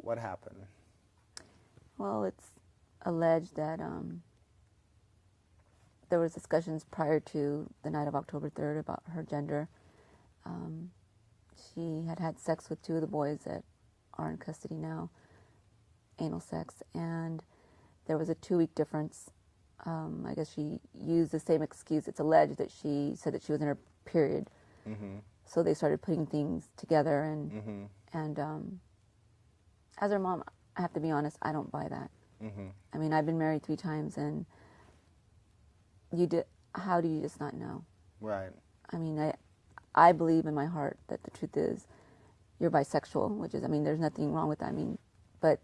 What happened? Well, it's alleged that there was discussions prior to the night of October 3rd about her gender. She had had sex with 2 of the boys that are in custody now, anal sex, and there was a 2-week difference. I guess she used the same excuse. It's alleged that she said that she was in her period. Mm-hmm. So they started putting things together, and Mm-hmm. and as her mom, I have to be honest, I don't buy that. Mm-hmm. I mean, I've been married 3 times, and how do you just not know? Right. I mean, I believe in my heart that the truth is you're bisexual, which is, I mean, there's nothing wrong with that. I mean, but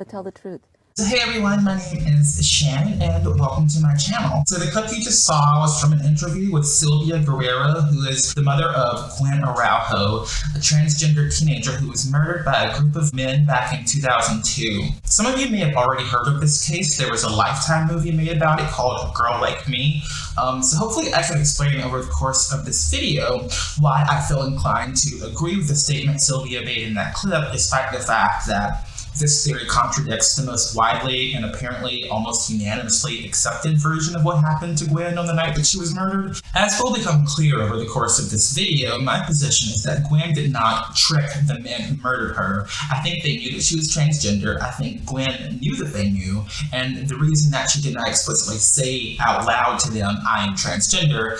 tell the truth. So hey everyone, my name is Shannon and welcome to my channel. So the clip you just saw was from an interview with Sylvia Guerrero, who is the mother of Gwen Araujo, a transgender teenager who was murdered by a group of men back in 2002. Some of you may have already heard of this case. There was a Lifetime movie made about it called A Girl Like Me. So hopefully I can explain over the course of this video why I feel inclined to agree with the statement Sylvia made in that clip, despite the fact that this theory contradicts the most widely and apparently almost unanimously accepted version of what happened to Gwen on the night that she was murdered. As will become clear over the course of this video, my position is that Gwen did not trick the men who murdered her. I think they knew that she was transgender. I think Gwen knew that they knew, and the reason that she did not explicitly say out loud to them, I am transgender,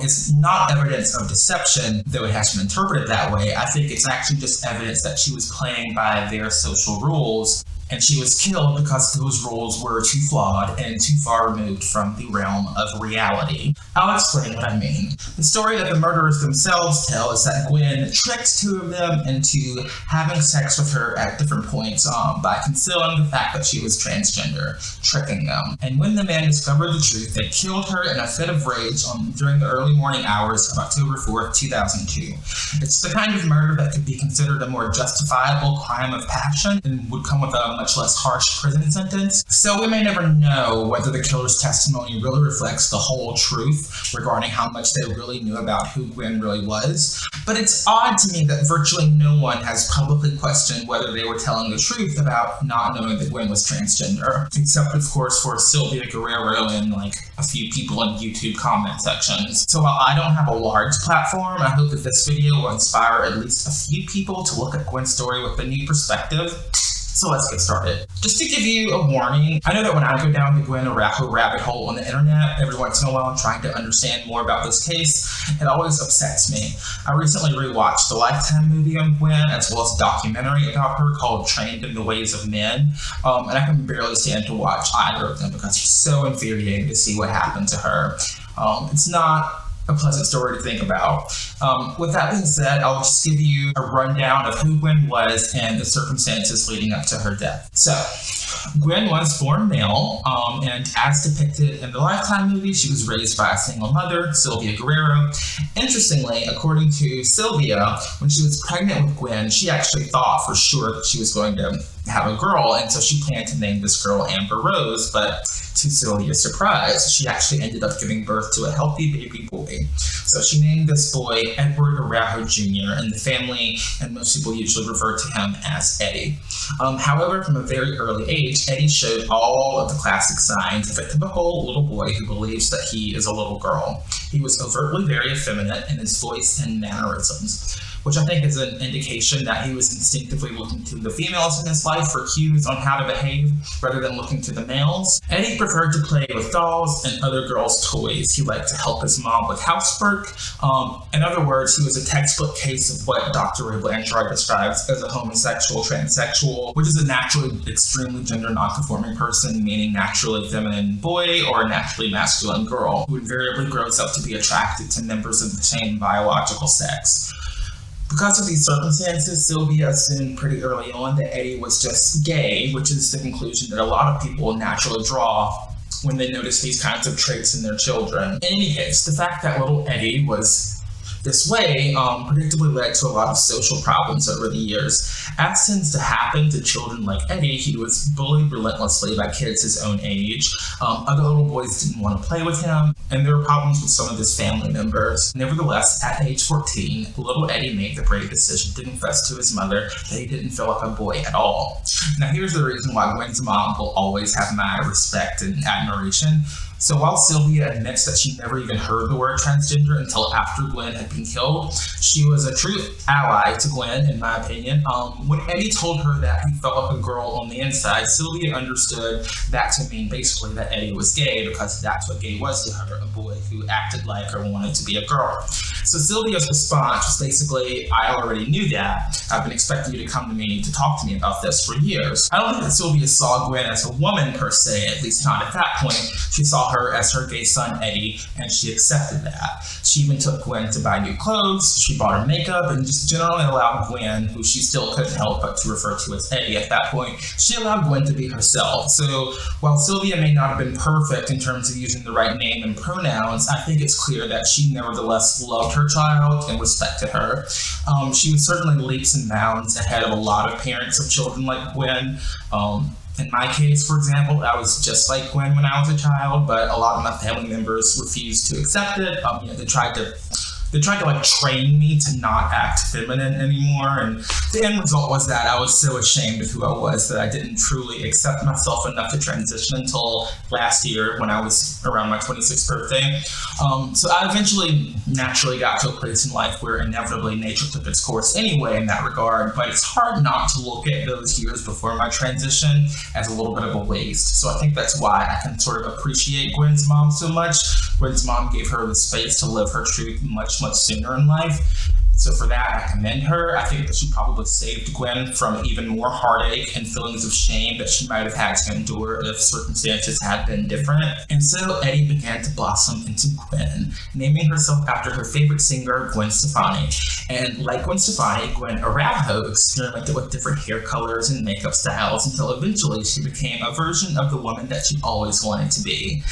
is not evidence of deception, though it has been interpreted that way. I think it's actually just evidence that she was playing by their social rules, and she was killed because those rules were too flawed and too far removed from the realm of reality. I'll explain what I mean. The story that the murderers themselves tell is that Gwen tricked 2 of them into having sex with her at different points by concealing the fact that she was transgender, tricking them. And when the men discovered the truth, they killed her in a fit of rage during the early morning hours of October 4th, 2002. It's the kind of murder that could be considered a more justifiable crime of passion and would come with a much less harsh prison sentence. So we may never know whether the killer's testimony really reflects the whole truth regarding how much they really knew about who Gwen really was. But it's odd to me that virtually no one has publicly questioned whether they were telling the truth about not knowing that Gwen was transgender, except of course for Sylvia Guerrero and like a few people in YouTube comment sections. So while I don't have a large platform, I hope that this video will inspire at least a few people to look at Gwen's story with a new perspective. So let's get started. Just to give you a warning, I know that when I go down the Gwen Araujo rabbit hole on the internet, every once in a while I'm trying to understand more about this case, it always upsets me. I recently rewatched the Lifetime movie on Gwen, as well as a documentary about her called Trained in the Ways of Men, and I can barely stand to watch either of them because it's so infuriating to see what happened to her. It's not a pleasant story to think about. With that being said, I'll just give you a rundown of who Gwen was and the circumstances leading up to her death. So, Gwen was born male, and as depicted in the Lifetime movie, she was raised by a single mother, Sylvia Guerrero. Interestingly, according to Sylvia, when she was pregnant with Gwen, she actually thought for sure that she was going to have a girl, and so she planned to name this girl Amber Rose, but to Sylvia's surprise, she actually ended up giving birth to a healthy baby boy. So she named this boy Edward Araujo Jr., and the family and most people usually refer to him as Eddie. However, from a very early age, Eddie showed all of the classic signs of a typical little boy who believes that he is a little girl. He was overtly very effeminate in his voice and mannerisms, which I think is an indication that he was instinctively looking to the females in his life for cues on how to behave rather than looking to the males. Eddie preferred to play with dolls and other girls' toys. He liked to help his mom with housework. In other words, he was a textbook case of what Dr. Ray Blanchard describes as a homosexual transsexual, which is a naturally extremely gender non-conforming person, meaning naturally feminine boy or a naturally masculine girl, who invariably grows up to be attracted to members of the same biological sex. Because of these circumstances, Sylvia assumed pretty early on that Eddie was just gay, which is the conclusion that a lot of people naturally draw when they notice these kinds of traits in their children. In any case, the fact that little Eddie was This way predictably led to a lot of social problems over the years. As tends to happen to children like Eddie, he was bullied relentlessly by kids his own age. Other little boys didn't want to play with him, and there were problems with some of his family members. Nevertheless, at age 14, little Eddie made the brave decision to confess to his mother that he didn't feel like a boy at all. Now here's the reason why Gwen's mom will always have my respect and admiration. So while Sylvia admits that she never even heard the word transgender until after Gwen had been killed, she was a true ally to Gwen, in my opinion. When Eddie told her that he felt like a girl on the inside, Sylvia understood that to mean basically that Eddie was gay, because that's what gay was to her, a boy who acted like or wanted to be a girl. So Sylvia's response was basically, I already knew that. I've been expecting you to come to me to talk to me about this for years. I don't think that Sylvia saw Gwen as a woman per se, at least not at that point. She saw her as her gay son Eddie, and she accepted that. She even took Gwen to buy new clothes, she bought her makeup, and just generally allowed Gwen, who she still couldn't help but to refer to as Eddie at that point, she allowed Gwen to be herself. So while Sylvia may not have been perfect in terms of using the right name and pronouns, I think it's clear that she nevertheless loved her child and respected her. She was certainly leaps and bounds ahead of a lot of parents of children like Gwen. In my case, for example, I was just like Gwen when I was a child, but a lot of my family members refused to accept it. They tried to like train me to not act feminine anymore, and the end result was that I was so ashamed of who I was that I didn't truly accept myself enough to transition until last year when I was around my 26th birthday. So I eventually naturally got to a place in life where inevitably nature took its course anyway in that regard, but it's hard not to look at those years before my transition as a little bit of a waste. So I think that's why I can sort of appreciate Gwen's mom so much. Gwen's mom gave her the space to live her truth much sooner in life. So for that, I commend her. I think that she probably saved Gwen from even more heartache and feelings of shame that she might have had to endure if circumstances had been different. And so Eddie began to blossom into Gwen, naming herself after her favorite singer, Gwen Stefani. And like Gwen Stefani, Gwen Araujo experimented with different hair colors and makeup styles until eventually she became a version of the woman that she always wanted to be.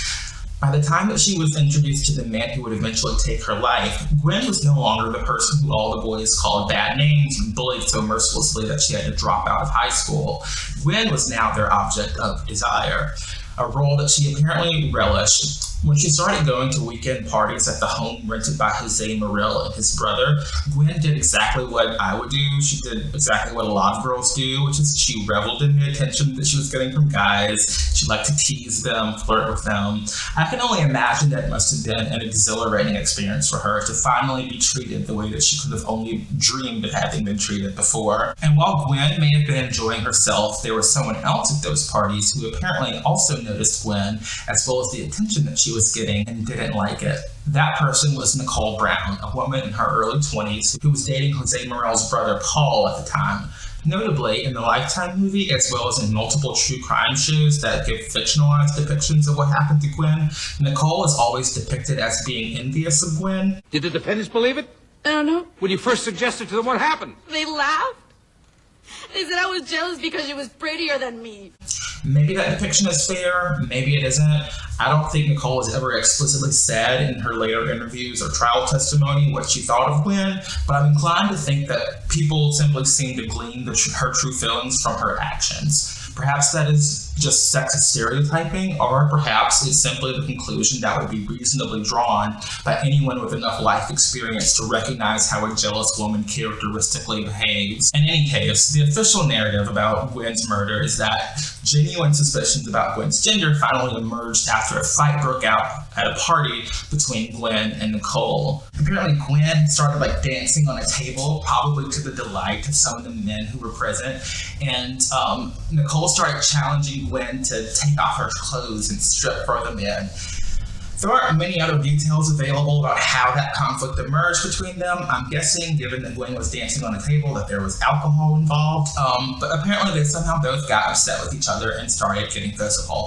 By the time that she was introduced to the man who would eventually take her life, Gwen was no longer the person who all the boys called bad names and bullied so mercilessly that she had to drop out of high school. Gwen was now their object of desire, a role that she apparently relished. When she started going to weekend parties at the home rented by Jose Morel and his brother, Gwen did exactly what I would do. She did exactly what a lot of girls do, which is she reveled in the attention that she was getting from guys. She liked to tease them, flirt with them. I can only imagine that must have been an exhilarating experience for her to finally be treated the way that she could have only dreamed of having been treated before. And while Gwen may have been enjoying herself, there was someone else at those parties who apparently also noticed Gwen, as well as the attention that she was getting, and didn't like it. That person was Nicole Brown, a woman in her early 20s who was dating Jose Morel's brother Paul at the time. Notably, in the Lifetime movie, as well as in multiple true crime shows that give fictionalized depictions of what happened to Gwen, Nicole is always depicted as being envious of Gwen. Did the defendants believe it? I don't know. When you first suggested to them what happened? They laughed. They said I was jealous because she was prettier than me. Maybe that depiction is fair, maybe it isn't. I don't think Nicole has ever explicitly said in her later interviews or trial testimony what she thought of Gwen, but I'm inclined to think that people simply seem to glean her true feelings from her actions. Perhaps that is just sexist stereotyping, or perhaps it's simply the conclusion that would be reasonably drawn by anyone with enough life experience to recognize how a jealous woman characteristically behaves. In any case, the official narrative about Gwen's murder is that genuine suspicions about Gwen's gender finally emerged after a fight broke out at a party between Gwen and Nicole. Apparently Gwen started dancing on a table, probably to the delight of some of the men who were present, and Nicole started challenging Gwen to take off her clothes and strip for the men. There aren't many other details available about how that conflict emerged between them. I'm guessing, given that Gwen was dancing on a table, that there was alcohol involved. But apparently they somehow both got upset with each other and started getting physical.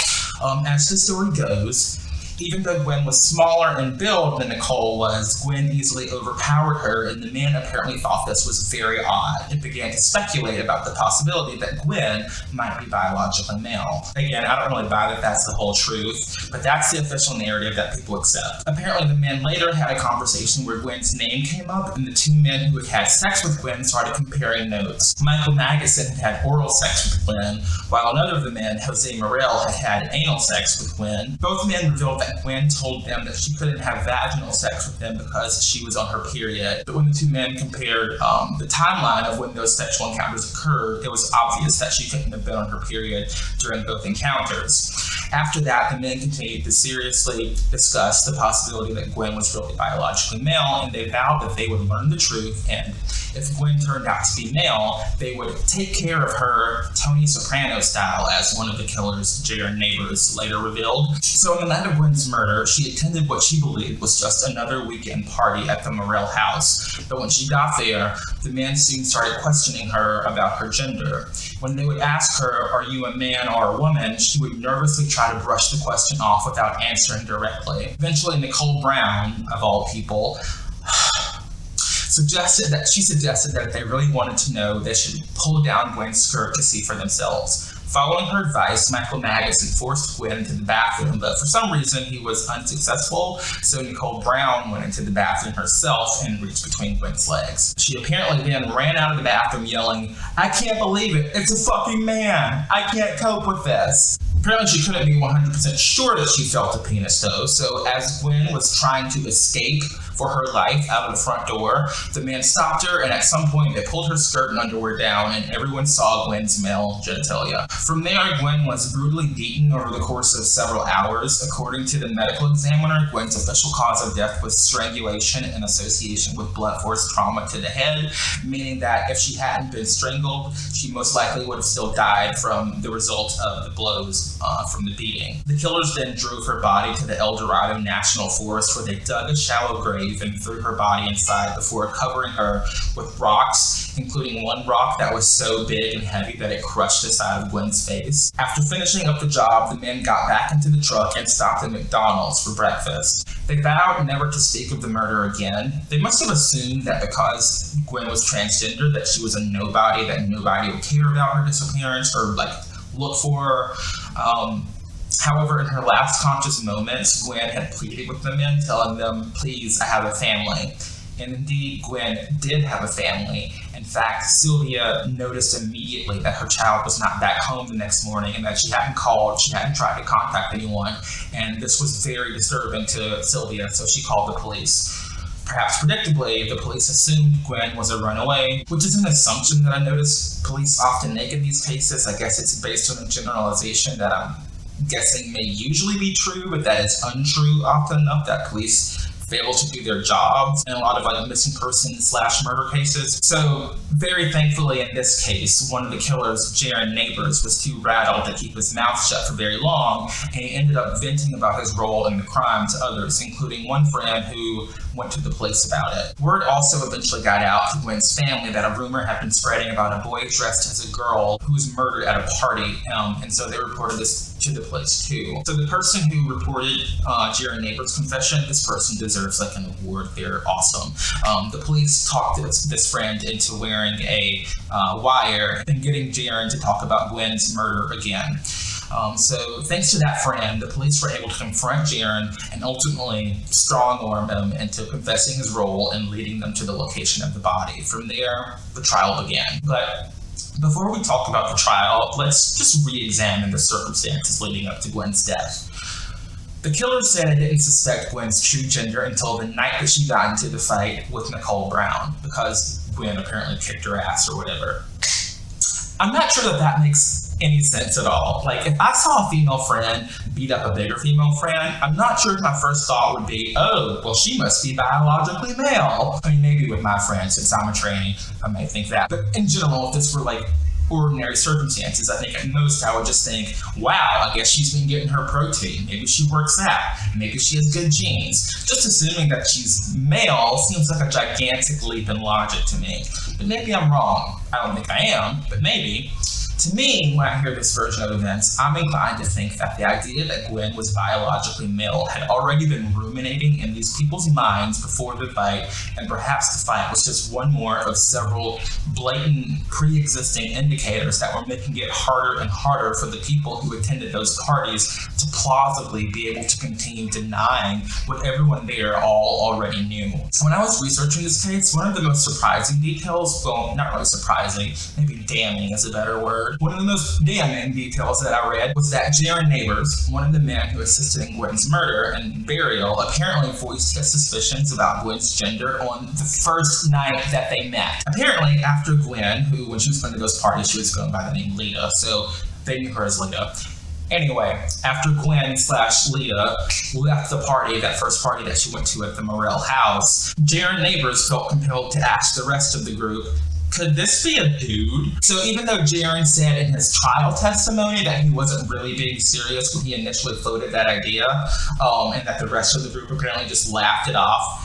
As the story goes, Even though Gwen was smaller in build than Nicole was, Gwen easily overpowered her, and the men apparently thought this was very odd and began to speculate about the possibility that Gwen might be biologically male. Again, I don't really buy that that's the whole truth, but that's the official narrative that people accept. Apparently, the men later had a conversation where Gwen's name came up, and the two men who had had sex with Gwen started comparing notes. Michael Magnuson had had oral sex with Gwen, while another of the men, Jose Morel, had had anal sex with Gwen. Both men revealed that Gwen told them that she couldn't have vaginal sex with them because she was on her period. But when the two men compared the timeline of when those sexual encounters occurred, it was obvious that she couldn't have been on her period during both encounters. After that, the men continued to seriously discuss the possibility that Gwen was really biologically male, and they vowed that they would learn the truth, and if Gwen turned out to be male, they would take care of her Tony Soprano style, as one of the killer's Jaron neighbors later revealed. So on the night of Gwen's murder, she attended what she believed was just another weekend party at the Morel house. But when she got there, the men soon started questioning her about her gender. When they would ask her, "Are you a man or a woman?" she would nervously try to brush the question off without answering directly. Eventually, Nicole Brown, of all people, suggested that if they really wanted to know, they should pull down Gwen's skirt to see for themselves. Following her advice, Michael Magnuson forced Gwen into the bathroom, but for some reason he was unsuccessful, so Nicole Brown went into the bathroom herself and reached between Gwen's legs. She apparently then ran out of the bathroom yelling, "I can't believe it, it's a fucking man, I can't cope with this." Apparently she couldn't be 100% sure that she felt a penis though, so as Gwen was trying to escape for her life out of the front door, the man stopped her, and at some point they pulled her skirt and underwear down, and everyone saw Gwen's male genitalia. From there, Gwen was brutally beaten over the course of several hours. According to the medical examiner, Gwen's official cause of death was strangulation in association with blunt force trauma to the head, meaning that if she hadn't been strangled, she most likely would have still died from the result of the blows from the beating. The killers then drove her body to the El Dorado National Forest, where they dug a shallow grave and threw her body inside before covering her with rocks, including one rock that was so big and heavy that it crushed the side of Gwen's face. After finishing up the job, the men got back into the truck and stopped at McDonald's for breakfast. They vowed never to speak of the murder again. They must have assumed that because Gwen was transgender, that she was a nobody, that nobody would care about her disappearance or look for her. However, in her last conscious moments, Gwen had pleaded with the men, telling them, "Please, I have a family." And indeed, Gwen did have a family. In fact, Sylvia noticed immediately that her child was not back home the next morning and that she hadn't called, she hadn't tried to contact anyone, and this was very disturbing to Sylvia, so she called the police. Perhaps predictably, the police assumed Gwen was a runaway, which is an assumption that I notice police often make in these cases. I guess it's based on a generalization that I'm guessing may usually be true, but that is untrue often enough that police fail to do their jobs in a lot of missing persons / murder cases. So very thankfully in this case, one of the killer's Jaron neighbors was too rattled to keep his mouth shut for very long, and he ended up venting about his role in the crime to others, including one friend who went to the police about it. Word also eventually got out to Gwen's family that a rumor had been spreading about a boy dressed as a girl who was murdered at a party, and so they reported this to the police too. So the person who reported Jaron neighbor's confession, this person deserves an award. They're awesome. The police talked this friend into wearing a wire and getting Jaron to talk about Gwen's murder again. So thanks to that friend, the police were able to confront Jaron and ultimately strong-arm him into confessing his role and leading them to the location of the body. From there, the trial began. But before we talk about the trial, let's just re-examine the circumstances leading up to Gwen's death. The killer said it didn't suspect Gwen's true gender until the night that she got into the fight with Nicole Brown, because Gwen apparently kicked her ass or whatever. I'm not sure that makes any sense at all. If I saw a female friend beat up a bigger female friend, I'm not sure if my first thought would be, "Oh, well, she must be biologically male." I mean, maybe with my friend, since I'm a tranny, I may think that. But in general, if this were ordinary circumstances, I think at most I would just think, wow, I guess she's been getting her protein. Maybe she works out. Maybe she has good genes. Just assuming that she's male seems like a gigantic leap in logic to me. But maybe I'm wrong. I don't think I am, but maybe. To me, when I hear this version of events, I'm inclined to think that the idea that Gwen was biologically male had already been ruminating in these people's minds before the fight, and perhaps the fight was just one more of several blatant pre-existing indicators that were making it harder and harder for the people who attended those parties to plausibly be able to continue denying what everyone there all already knew. So when I was researching this case, one of the most surprising details, well, not really surprising, maybe damning is a better word. One of the most damning details that I read was that Jaron Neighbors, one of the men who assisted in Gwen's murder and burial, apparently voiced his suspicions about Gwen's gender on the first night that they met. Apparently, after Gwen, who when she was going to those parties, she was going by the name Lita, so they knew her as Lita. Anyway, after Gwen/Lita left the party, that first party that she went to at the Morrell house, Jaron Neighbors felt compelled to ask the rest of the group, could this be a dude? So even though Jaron said in his trial testimony that he wasn't really being serious when he initially floated that idea, and that the rest of the group apparently just laughed it off,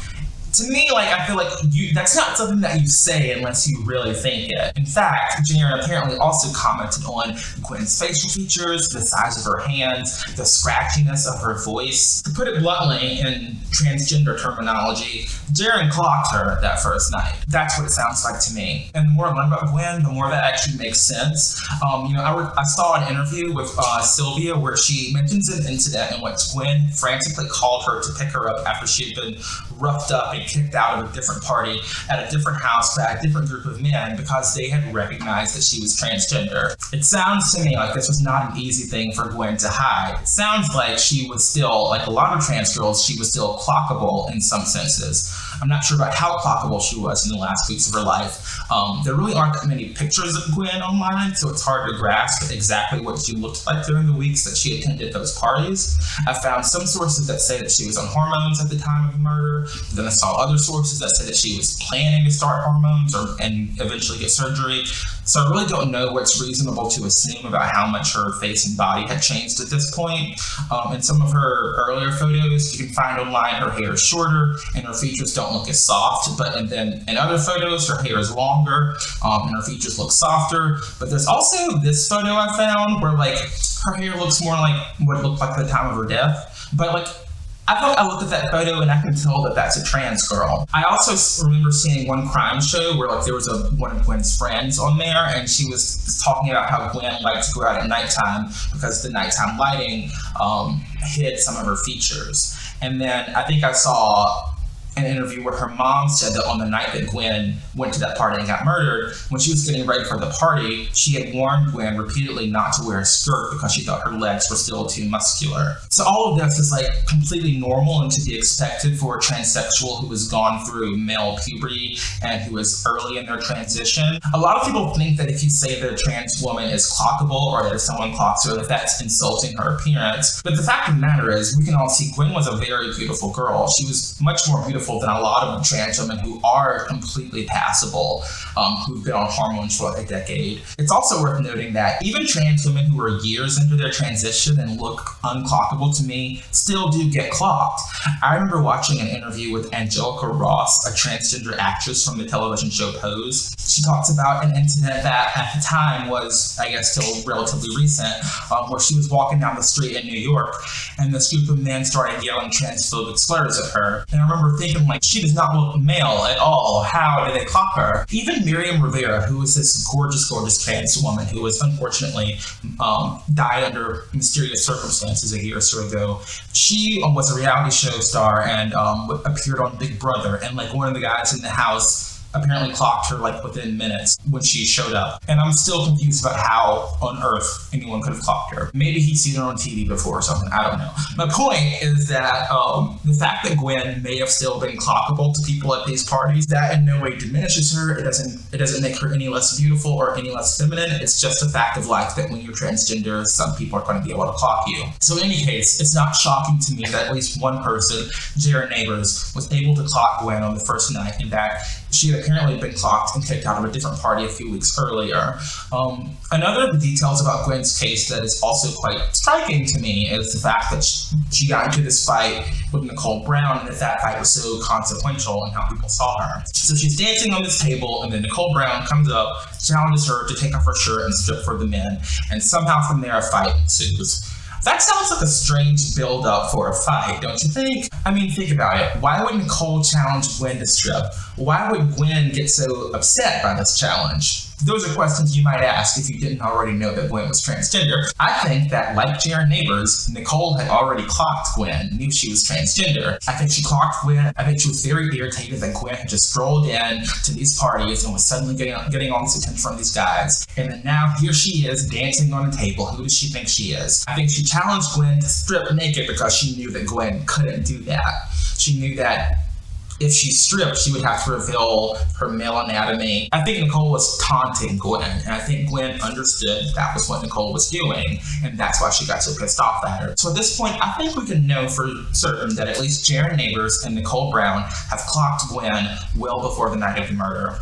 to me, I feel like that's not something that you say unless you really think it. In fact, Jaron apparently also commented on Gwen's facial features, the size of her hands, the scratchiness of her voice. To put it bluntly, in transgender terminology, Jaron clocked her that first night. That's what it sounds like to me. And the more I learn about Gwen, the more that actually makes sense. I saw an interview with Sylvia where she mentions an incident in which Gwen frantically called her to pick her up after she had been roughed up and kicked out of a different party at a different house by a different group of men because they had recognized that she was transgender. It sounds to me like this was not an easy thing for Gwen to hide. It sounds like she was still, like a lot of trans girls, she was still clockable in some senses. I'm not sure about how clockable she was in the last weeks of her life. There really aren't that many pictures of Gwen online, so it's hard to grasp exactly what she looked like during the weeks that she attended those parties. I found some sources that say that she was on hormones at the time of the murder. Then I saw other sources that said that she was planning to start hormones and eventually get surgery. So I really don't know what's reasonable to assume about how much her face and body had changed at this point. In some of her earlier photos, you can find online her hair is shorter and her features don't look as soft, but then in other photos, her hair is longer and her features look softer. But there's also this photo I found where her hair looks more like what it looked like at the time of her death. But I looked at that photo and I can tell that that's a trans girl. I also remember seeing one crime show where there was one of Gwen's friends on there, and she was talking about how Gwen liked to go out at nighttime because the nighttime lighting hid some of her features. And then I think I saw an interview where her mom said that on the night that Gwen went to that party and got murdered, when she was getting ready for the party, she had warned Gwen repeatedly not to wear a skirt because she thought her legs were still too muscular. So all of this is completely normal and to be expected for a transsexual who has gone through male puberty and who is early in their transition. A lot of people think that if you say that a trans woman is clockable or that if someone clocks her, that that's insulting her appearance. But the fact of the matter is, we can all see Gwen was a very beautiful girl. She was much more beautiful than a lot of trans women who are completely passable, who've been on hormones for a decade. It's also worth noting that even trans women who are years into their transition and look unclockable to me still do get clocked. I remember watching an interview with Angelica Ross, a transgender actress from the television show Pose. She talks about an incident that at the time was, I guess, still relatively recent, where she was walking down the street in New York and this group of men started yelling transphobic slurs at her. And I remember thinking, she does not look male at all. How did they clock her? Even Miriam Rivera, who was this gorgeous trans woman who was unfortunately died under mysterious circumstances a year or so ago, she was a reality show star and appeared on Big Brother, and one of the guys in the house apparently clocked her within minutes when she showed up. And I'm still confused about how on earth anyone could have clocked her. Maybe he'd seen her on TV before or something, I don't know. My point is that the fact that Gwen may have still been clockable to people at these parties, that in no way diminishes her. It doesn't make her any less beautiful or any less feminine. It's just a fact of life that when you're transgender, some people are going to be able to clock you. So in any case, it's not shocking to me that at least one person, Jaron Neighbors, was able to clock Gwen on the first night, and that She had apparently been clocked and kicked out of a different party a few weeks earlier. Another of the details about Gwen's case that is also quite striking to me is the fact that she got into this fight with Nicole Brown, and that fight was so consequential in how people saw her. So she's dancing on this table, and then Nicole Brown comes up, challenges her to take off her shirt and strip for the men, and somehow from there a fight ensues. That sounds like a strange build-up for a fight, don't you think? I mean, think about it. Why would Nicole challenge Gwen to strip? Why would Gwen get so upset by this challenge? Those are questions you might ask if you didn't already know that Gwen was transgender. I think that, like Jaren Neighbors, Nicole had already clocked Gwen, knew she was transgender. I think she clocked Gwen. I think she was very irritated that Gwen had just strolled in to these parties and was suddenly getting all this attention from these guys. And then now here she is dancing on a table. Who does she think she is? I think she challenged Gwen to strip naked because she knew that Gwen couldn't do that. She knew that if she stripped, she would have to reveal her male anatomy. I think Nicole was taunting Gwen, and I think Gwen understood that was what Nicole was doing, and that's why she got so pissed off at her. So at this point, I think we can know for certain that at least Jaren Neighbors and Nicole Brown have clocked Gwen well before the night of the murder.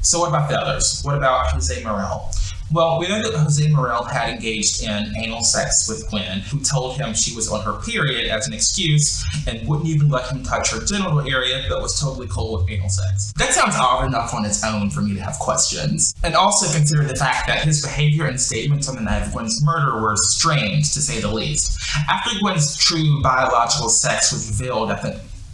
So what about the others? What about Jose Morel? Well, we know that Jose Morel had engaged in anal sex with Gwen, who told him she was on her period as an excuse and wouldn't even let him touch her genital area, but was totally cool with anal sex. That sounds odd enough on its own for me to have questions. And also consider the fact that his behavior and statements on the night of Gwen's murder were strange, to say the least. After Gwen's true biological sex was revealed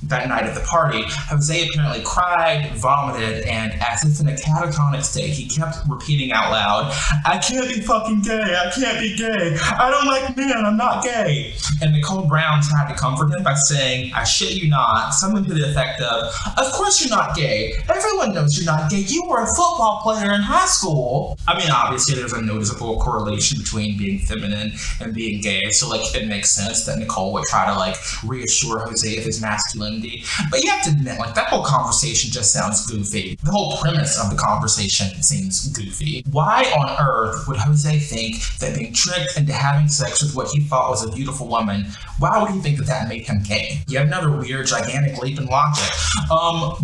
that night at the party, Jose apparently cried, vomited, and as if in a catatonic state, he kept repeating out loud, "I can't be fucking gay, I can't be gay, I don't like men, I'm not gay." And Nicole Brown tried to comfort him by saying, "I shit you not," something to the effect of course you're not gay, everyone knows you're not gay, you were a football player in high school." I mean, obviously there's a noticeable correlation between being feminine and being gay, so like it makes sense that Nicole would try to like reassure Jose of his masculinity. But you have to admit, like, that whole conversation just sounds goofy. The whole premise of the conversation seems goofy. Why on earth would Jose think that being tricked into having sex with what he thought was a beautiful woman, why would he think that that made him gay? Yet another weird, gigantic leap in logic.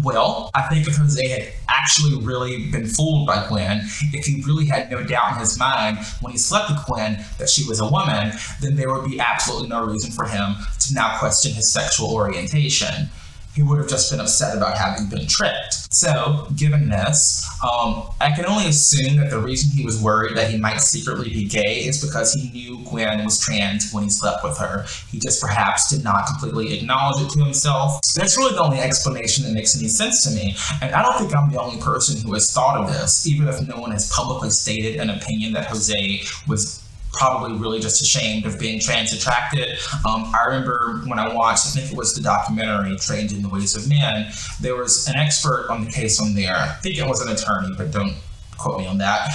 Well, I think if Jose had actually really been fooled by Gwen, if he really had no doubt in his mind when he slept with Gwen that she was a woman, then there would be absolutely no reason for him to now question his sexual orientation. He would have just been upset about having been tricked. So, given this, I can only assume that the reason he was worried that he might secretly be gay is because he knew Gwen was trans when he slept with her. He just perhaps did not completely acknowledge it to himself. That's really the only explanation that makes any sense to me. And I don't think I'm the only person who has thought of this, even if no one has publicly stated an opinion that Jose was probably really just ashamed of being trans attracted. I remember when I watched, I think it was the documentary Trained in the Ways of Men, there was an expert on the case on there, I think it was an attorney, but don't quote me on that,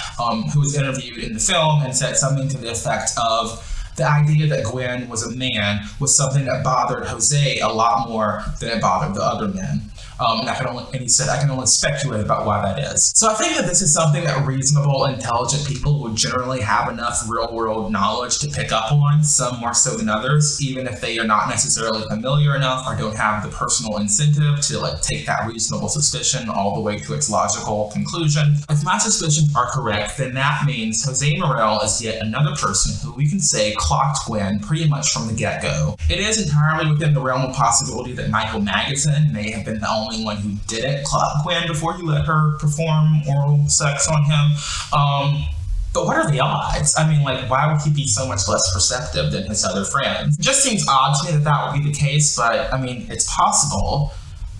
who was interviewed in the film and said something to the effect of, the idea that Gwen was a man was something that bothered Jose a lot more than it bothered the other men. And he said, I can only speculate about why that is. So I think that this is something that reasonable, intelligent people would generally have enough real-world knowledge to pick up on, some more so than others, even if they are not necessarily familiar enough or don't have the personal incentive to like take that reasonable suspicion all the way to its logical conclusion. If my suspicions are correct, then that means Jose Morel is yet another person who we can say clocked Gwen pretty much from the get-go. It is entirely within the realm of possibility that Michael Magazine may have been the only one who didn't clock Gwen before he let her perform oral sex on him. But what are the odds? I mean, like, why would he be so much less perceptive than his other friends? It just seems odd to me that that would be the case, but I mean, it's possible.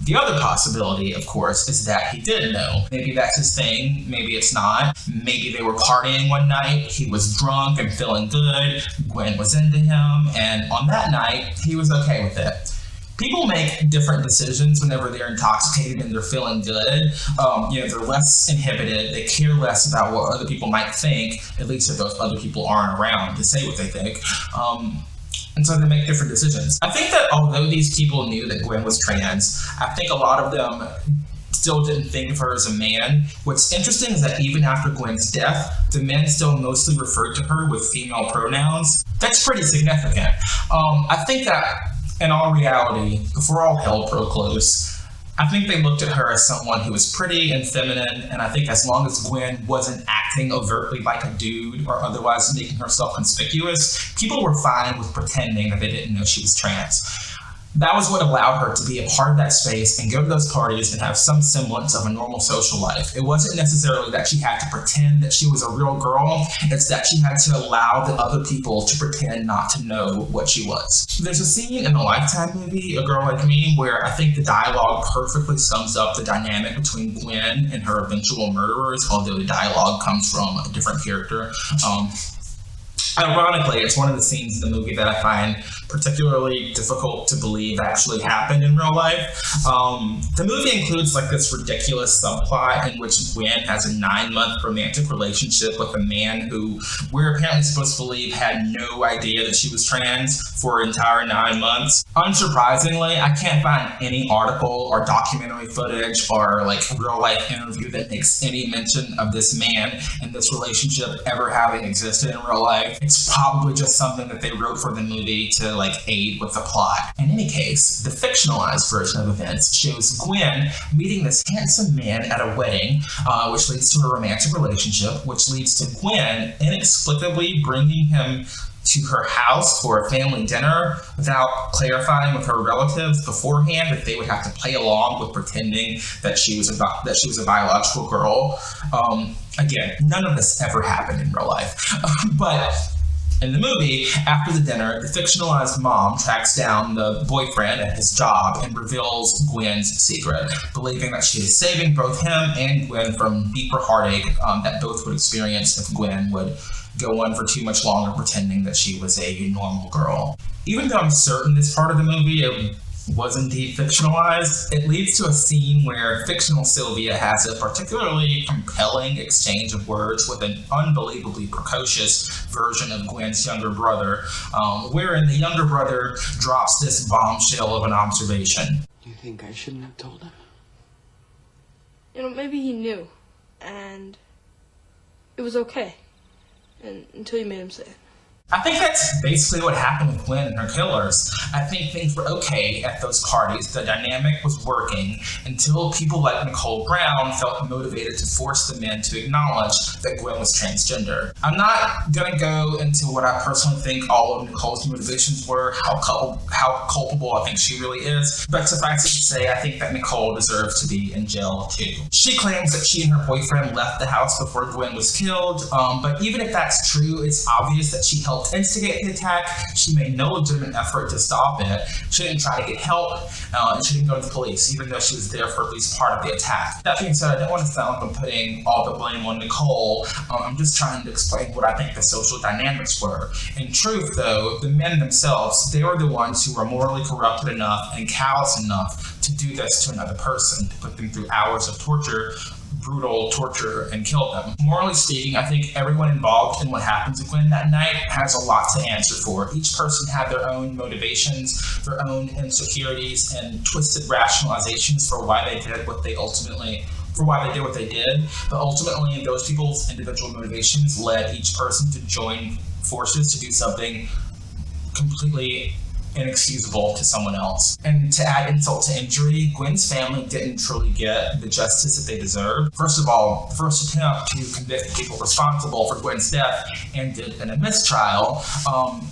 The other possibility, of course, is that he did know. Maybe that's his thing, maybe it's not. Maybe they were partying one night, he was drunk and feeling good, Gwen was into him, and on that night, he was okay with it. People make different decisions whenever they're intoxicated and they're feeling good. They're less inhibited. They care less about what other people might think, at least if those other people aren't around to say what they think. And so they make different decisions. I think that although these people knew that Gwen was trans, I think a lot of them still didn't think of her as a man. What's interesting is that even after Gwen's death, the men still mostly referred to her with female pronouns. That's pretty significant. I think that in all reality, if we're all hell broke loose, I think they looked at her as someone who was pretty and feminine, and I think as long as Gwen wasn't acting overtly like a dude or otherwise making herself conspicuous, people were fine with pretending that they didn't know she was trans. That was what allowed her to be a part of that space and go to those parties and have some semblance of a normal social life. It wasn't necessarily that she had to pretend that she was a real girl, it's that she had to allow the other people to pretend not to know what she was. There's a scene in the Lifetime movie, A Girl Like Me, where I think the dialogue perfectly sums up the dynamic between Gwen and her eventual murderers, although the dialogue comes from a different character. Ironically, it's one of the scenes in the movie that I find particularly difficult to believe actually happened in real life. The movie includes like this ridiculous subplot in which Gwen has a 9-month romantic relationship with a man who we're apparently supposed to believe had no idea that she was trans for an entire 9 months. Unsurprisingly, I can't find any article or documentary footage or like real life interview that makes any mention of this man and this relationship ever having existed in real life. It's probably just something that they wrote for the movie to like aid with the plot. In any case, the fictionalized version of events shows Gwen meeting this handsome man at a wedding, which leads to a romantic relationship, which leads to Gwen inexplicably bringing him to her house for a family dinner without clarifying with her relatives beforehand that they would have to play along with pretending that she was a biological girl. Again, none of this ever happened in real life, but in the movie, after the dinner, the fictionalized mom tracks down the boyfriend at his job and reveals Gwen's secret, believing that she is saving both him and Gwen from deeper heartache that both would experience if Gwen would go on for too much longer pretending that she was a normal girl. Even though I'm certain this part of the movie was indeed fictionalized, it leads to a scene where fictional Sylvia has a particularly compelling exchange of words with an unbelievably precocious version of Gwen's younger brother, wherein the younger brother drops this bombshell of an observation. You think I shouldn't have told him? You know, maybe he knew, and it was okay, until you made him say it. I think that's basically what happened with Gwen and her killers. I think things were okay at those parties. The dynamic was working until people like Nicole Brown felt motivated to force the men to acknowledge that Gwen was transgender. I'm not going to go into what I personally think all of Nicole's motivations were, how culpable I think she really is, but suffice it to say, I think that Nicole deserves to be in jail too. She claims that she and her boyfriend left the house before Gwen was killed, but even if that's true, it's obvious that she helped instigate the attack. She made no legitimate effort to stop it. She didn't try to get help, and she didn't go to the police, even though she was there for at least part of the attack. That being said, I don't want to sound like I'm putting all the blame on Nicole. I'm just trying to explain what I think the social dynamics were. In truth, though, the men themselves, they were the ones who were morally corrupted enough and callous enough to do this to another person, to put them through hours of torture, brutal torture, and kill them. Morally speaking, I think everyone involved in what happened to Gwen that night has a lot to answer for. Each person had their own motivations, their own insecurities, and twisted rationalizations for why they did what they did. But ultimately, those people's individual motivations led each person to join forces to do something completely inexcusable to someone else. And to add insult to injury, Gwen's family didn't truly get the justice that they deserved. First of all, the first attempt to convict the people responsible for Gwen's death ended in a mistrial.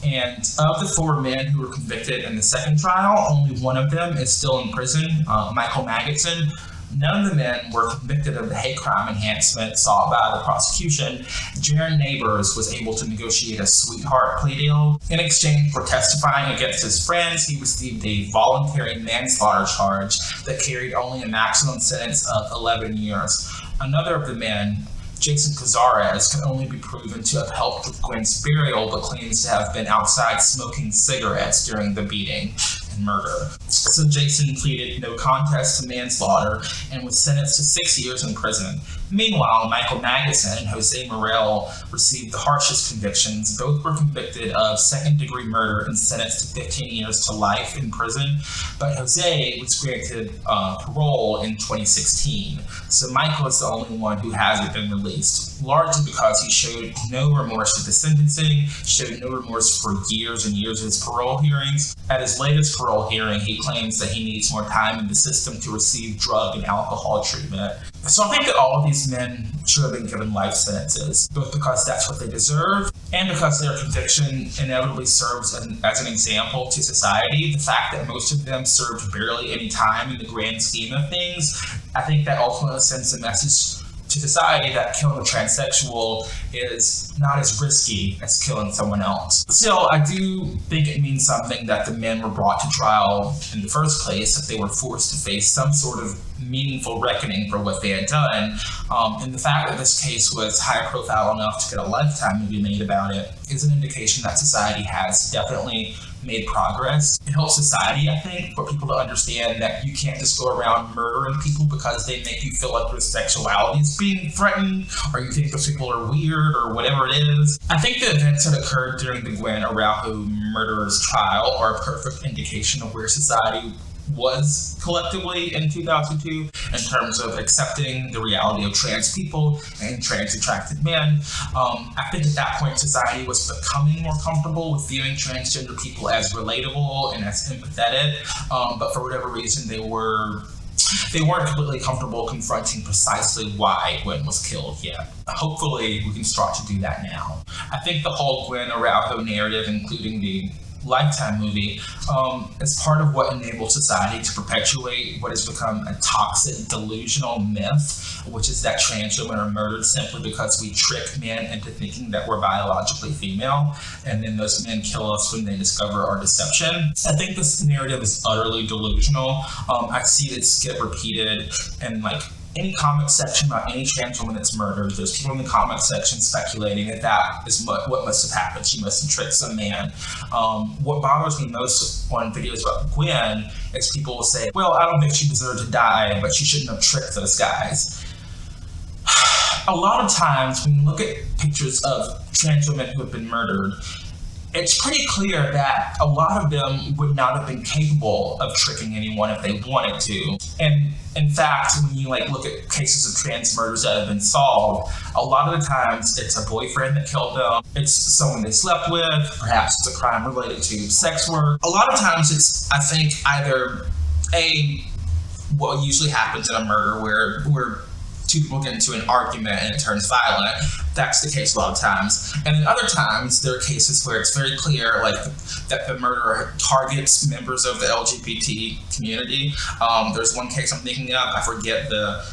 And of the 4 men who were convicted in the second trial, only one of them is still in prison, Michael Magidson. None of the men were convicted of the hate crime enhancement sought by the prosecution. Jaron Neighbors was able to negotiate a sweetheart plea deal. In exchange for testifying against his friends, he received a voluntary manslaughter charge that carried only a maximum sentence of 11 years. Another of the men, Jason Cazares, can only be proven to have helped with Gwen's burial, but claims to have been outside smoking cigarettes during the beating and murder. So Jason pleaded no contest to manslaughter and was sentenced to 6 years in prison. Meanwhile, Michael Magidson and Jose Morel received the harshest convictions. Both were convicted of second-degree murder and sentenced to 15 years to life in prison, but Jose was granted parole in 2016. So Michael is the only one who hasn't been released, largely because he showed no remorse at the sentencing, showed no remorse for years and years of his parole hearings. At his latest parole hearing, he claims that he needs more time in the system to receive drug and alcohol treatment. So I think that all of these men should have been given life sentences, both because that's what they deserve and because their conviction inevitably serves as an example to society. The fact that most of them served barely any time in the grand scheme of things, I think that ultimately sends a message to society that killing a transsexual is not as risky as killing someone else. Still, I do think it means something that the men were brought to trial in the first place, that they were forced to face some sort of meaningful reckoning for what they had done. And the fact that this case was high profile enough to get a Lifetime movie made about it is an indication that society has definitely made progress. It helps society, I think, for people to understand that you can't just go around murdering people because they make you feel like their sexuality is being threatened, or you think those people are weird, or whatever it is. I think the events that occurred during the Gwen Araujo murderer's trial are a perfect indication of where society was collectively in 2002 in terms of accepting the reality of trans people and trans attracted men. I think at that point society was becoming more comfortable with viewing transgender people as relatable and as empathetic, but for whatever reason they weren't completely comfortable confronting precisely why Gwen was killed yet. Hopefully we can start to do that now. I think the whole Gwen Araujo narrative, including the Lifetime movie, is part of what enables society to perpetuate what has become a toxic, delusional myth, which is that trans women are murdered simply because we trick men into thinking that we're biologically female, and then those men kill us when they discover our deception. I think this narrative is utterly delusional. I see this get repeated in any comment section about any trans woman that's murdered. There's people in the comment section speculating that is what must have happened. She must have tricked some man. What bothers me most on videos about Gwen is people will say, well, I don't think she deserved to die, but she shouldn't have tricked those guys. A lot of times when you look at pictures of trans women who have been murdered, it's pretty clear that a lot of them would not have been capable of tricking anyone if they wanted to. And in fact, when you look at cases of trans murders that have been solved, a lot of the times it's a boyfriend that killed them, it's someone they slept with, perhaps it's a crime related to sex work. A lot of times it's, I think, either what usually happens in a murder where two people get into an argument and it turns violent. That's the case a lot of times. And then other times, there are cases where it's very clear that the murderer targets members of the LGBT community. There's one case I'm thinking of, I forget the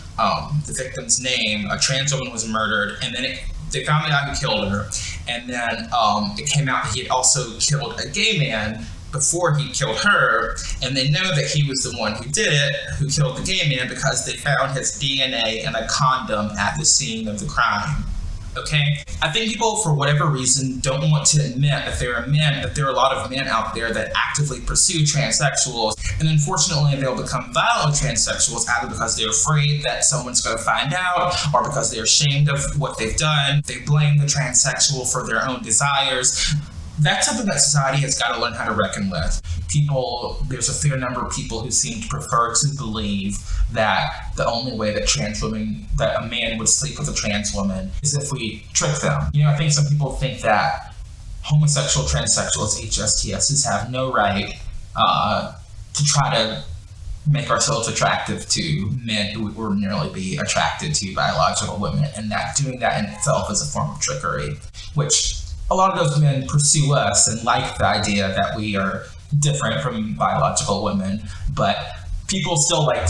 victim's name. A trans woman was murdered, and then they found the guy who killed her, and then it came out that he had also killed a gay man before he killed her, and they know that he was the one who did it, who killed the gay man, because they found his DNA in a condom at the scene of the crime. Okay? I think people, for whatever reason, don't want to admit that there are a lot of men out there that actively pursue transsexuals, and unfortunately they'll become violent transsexuals either because they're afraid that someone's going to find out, or because they're ashamed of what they've done. They blame the transsexual for their own desires. That's something that society has got to learn how to reckon with. There's a fair number of people who seem to prefer to believe that the only way that a man would sleep with a trans woman is if we trick them. I think some people think that homosexual, transsexuals, HSTSs have no right to try to make ourselves attractive to men who would ordinarily be attracted to biological women, and that doing that in itself is a form of trickery, which a lot of those men pursue us and like the idea that we are different from biological women, but people like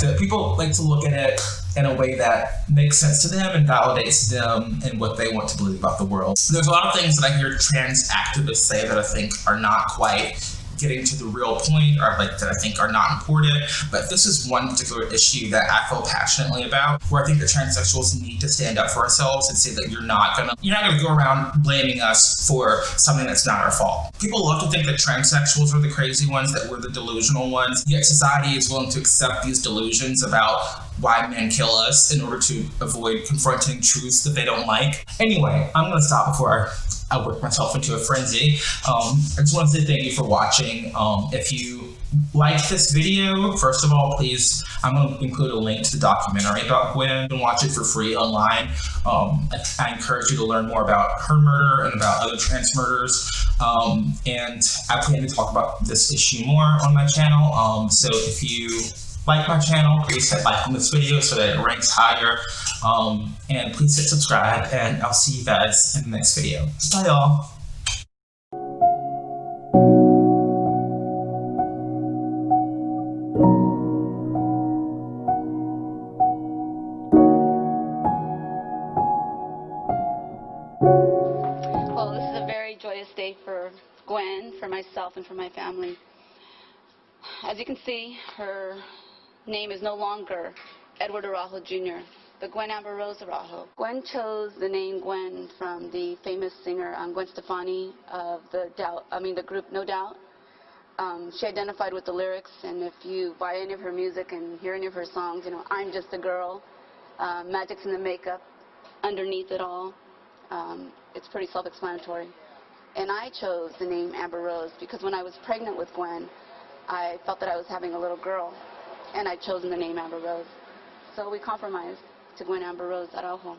to look at it in a way that makes sense to them and validates them and what they want to believe about the world. There's a lot of things that I hear trans activists say that I think are not quite getting to the real point, or that I think are not important, but this is one particular issue that I feel passionately about, where I think that transsexuals need to stand up for ourselves and say that you're not gonna go around blaming us for something that's not our fault. People love to think that transsexuals are the crazy ones, that we're the delusional ones, yet society is willing to accept these delusions about why men kill us in order to avoid confronting truths that they don't like. Anyway, I'm gonna stop before I I worked myself into a frenzy. I just want to say thank you for watching. If you liked this video, first of all, please, I'm going to include a link to the documentary about Gwen. You can watch it for free online. I encourage you to learn more about her murder and about other trans murders. And I plan to talk about this issue more on my channel. So if you like my channel, please hit like on this video so that it ranks higher. And please hit subscribe, and I'll see you guys in the next video. Bye, y'all. Well, this is a very joyous day for Gwen, for myself, and for my family. As you can see, her name is no longer Edward Araujo Jr., but Gwen Amber Rose Araujo. Gwen chose the name Gwen from the famous singer Gwen Stefani of the group No Doubt. She identified with the lyrics, and if you buy any of her music and hear any of her songs, you know, I'm just a girl, magic's in the makeup, underneath it all. It's pretty self-explanatory. And I chose the name Amber Rose because when I was pregnant with Gwen, I felt that I was having a little girl, and I'd chosen the name Amber Rose. So we compromised to Gwen Amber Rose Araujo.